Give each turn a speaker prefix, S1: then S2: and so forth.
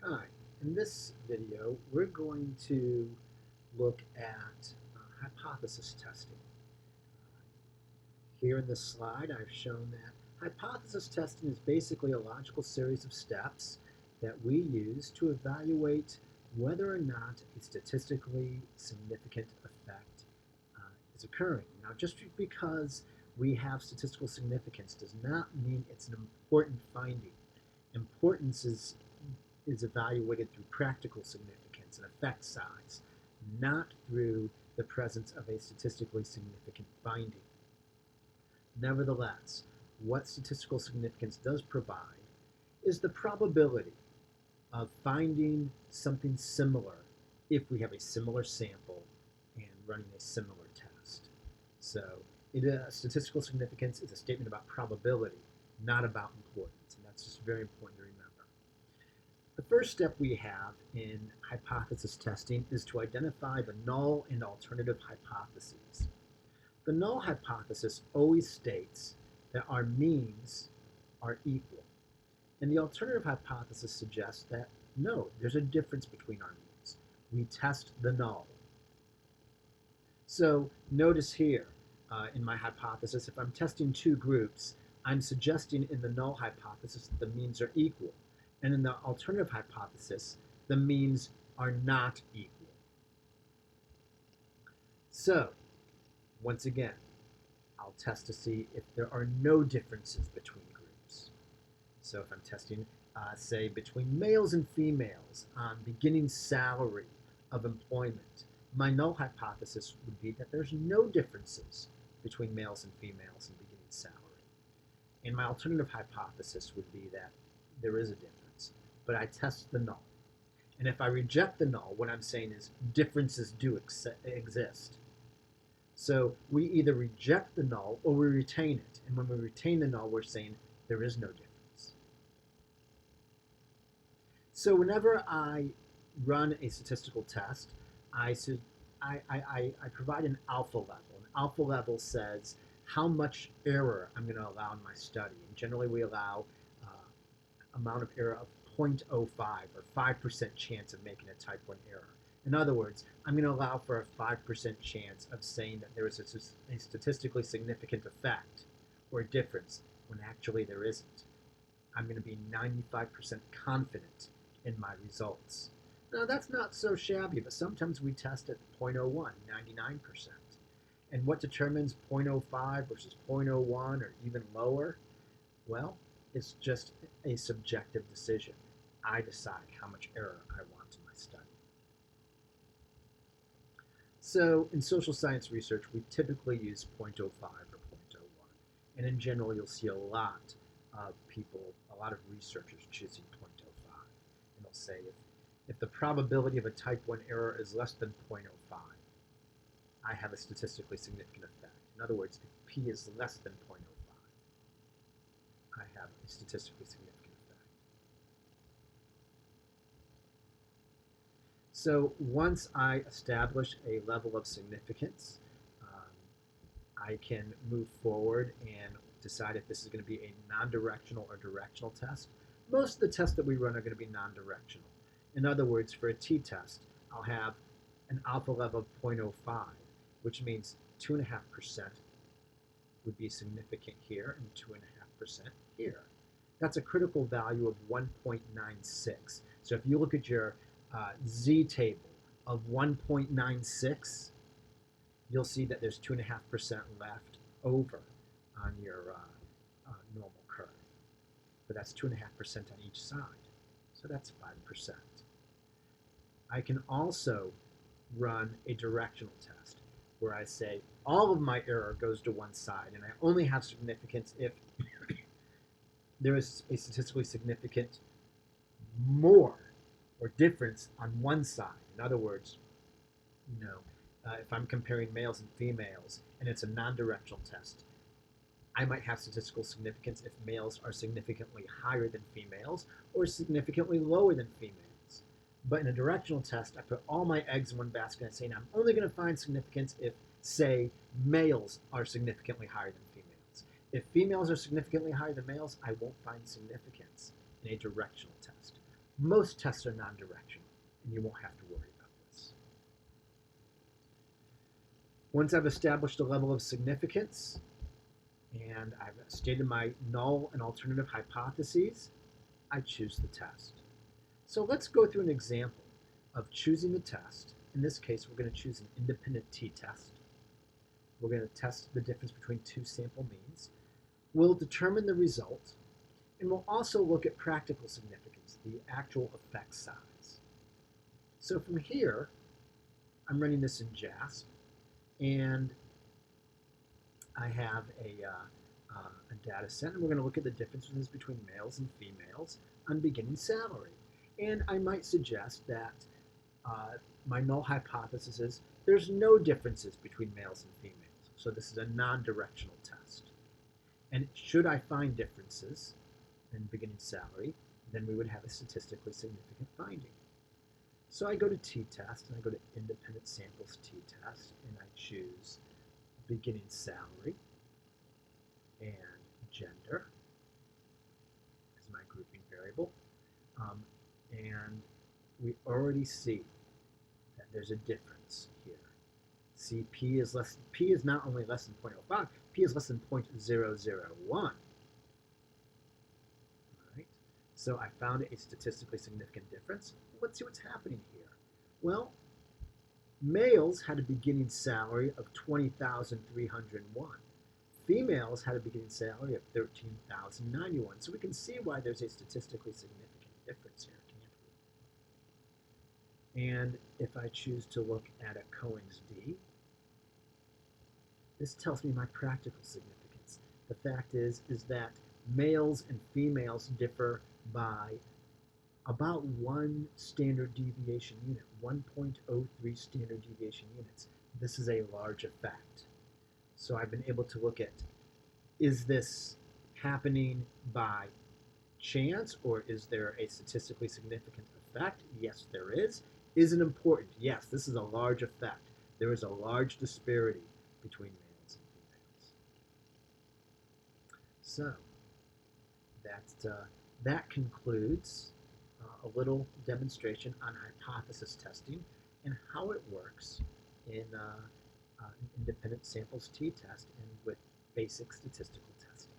S1: Hi, in this video we're going to look at hypothesis testing. Here in this slide I've shown that hypothesis testing is basically a logical series of steps that we use to evaluate whether or not a statistically significant effect is occurring. Now, just because we have statistical significance does not mean it's an important finding. Importance is evaluated through practical significance and effect size, not through the presence of a statistically significant finding. Nevertheless, what statistical significance does provide is the probability of finding something similar if we have a similar sample and running a similar test. So statistical significance is a statement about probability, not about importance, and that's just very important to remember. The first step we have in hypothesis testing is to identify the null and alternative hypotheses. The null hypothesis always states that our means are equal. And the alternative hypothesis suggests that no, there's a difference between our means. We test the null. So notice here in my hypothesis, if I'm testing two groups, I'm suggesting in the null hypothesis that the means are equal. And in the alternative hypothesis, the means are not equal. So, once again, I'll test to see if there are no differences between groups. So if I'm testing, say, between males and females on beginning salary of employment, my null hypothesis would be that there's no differences between males and females in beginning salary. And my alternative hypothesis would be that there is a difference, but I test the null. And if I reject the null, what I'm saying is differences do exist. So we either reject the null or we retain it. And when we retain the null, we're saying there is no difference. So whenever I run a statistical test, I provide an alpha level. An alpha level says how much error I'm going to allow in my study. And generally we allow amount of error of 0.05 or 5% chance of making a type 1 error. In other words, I'm going to allow for a 5% chance of saying that there is a statistically significant effect or difference when actually there isn't. I'm going to be 95% confident in my results. Now, that's not so shabby, but sometimes we test at 0.01, 99%. And what determines 0.05 versus 0.01 or even lower? Well, it's just a subjective decision. I decide how much error I want in my study. So in social science research, we typically use 0.05 or 0.01. And in general, you'll see a lot of people, a lot of researchers choosing 0.05. And they'll say if the probability of a type 1 error is less than 0.05, I have a statistically significant effect. In other words, if p is less than 0.05, I have a statistically significant effect. So once I establish a level of significance, I can move forward and decide if this is going to be a non-directional or directional test. Most of the tests that we run are going to be non-directional. In other words, for a t-test, I'll have an alpha level of 0.05, which means 2.5% would be significant here and 2.5% here. That's a critical value of 1.96. So if you look at your z table of 1.96, you'll see that there's 2.5% left over on your normal curve. But that's 2.5% on each side. So that's 5%. I can also run a directional test where I say all of my error goes to one side and I only have significance if there is a statistically significant more or difference on one side. In other words, if I'm comparing males and females and it's a non-directional test, I might have statistical significance if males are significantly higher than females or significantly lower than females. But in a directional test, I put all my eggs in one basket and say, I'm only going to find significance if, say, males are significantly higher than females. If females are significantly higher than males, I won't find significance in a directional test. Most tests are non-directional, and you won't have to worry about this. Once I've established a level of significance, and I've stated my null and alternative hypotheses, I choose the test. So let's go through an example of choosing the test. In this case, we're going to choose an independent t-test. We're going to test the difference between two sample means. We'll determine the result, and we'll also look at practical significance, the actual effect size. So from here, I'm running this in JASP, and I have a data set, and we're going to look at the differences between males and females on beginning salary. And I might suggest that my null hypothesis is there's no differences between males and females. So this is a non-directional test. And should I find differences in beginning salary, then we would have a statistically significant finding. So I go to t-test, and I go to independent samples t-test, and I choose beginning salary and gender as my grouping variable. And we already see that there's a difference here. See, P is not only less than 0.05, P is less than 0.001. Right? So I found a statistically significant difference. Let's see what's happening here. Well, males had a beginning salary of $20,301. Females had a beginning salary of $13,091. So we can see why there's a statistically significant difference here, can't we? And if I choose to look at a Cohen's d, this tells me my practical significance. The fact is that males and females differ by about 1 standard deviation unit, 1.03 standard deviation units. This is a large effect. So I've been able to look at, is this happening by chance, or is there a statistically significant effect? Yes, there is. Is it important? Yes, this is a large effect. There is a large disparity between males and females. So that concludes a little demonstration on hypothesis testing and how it works in an independent samples t-test and with basic statistical testing.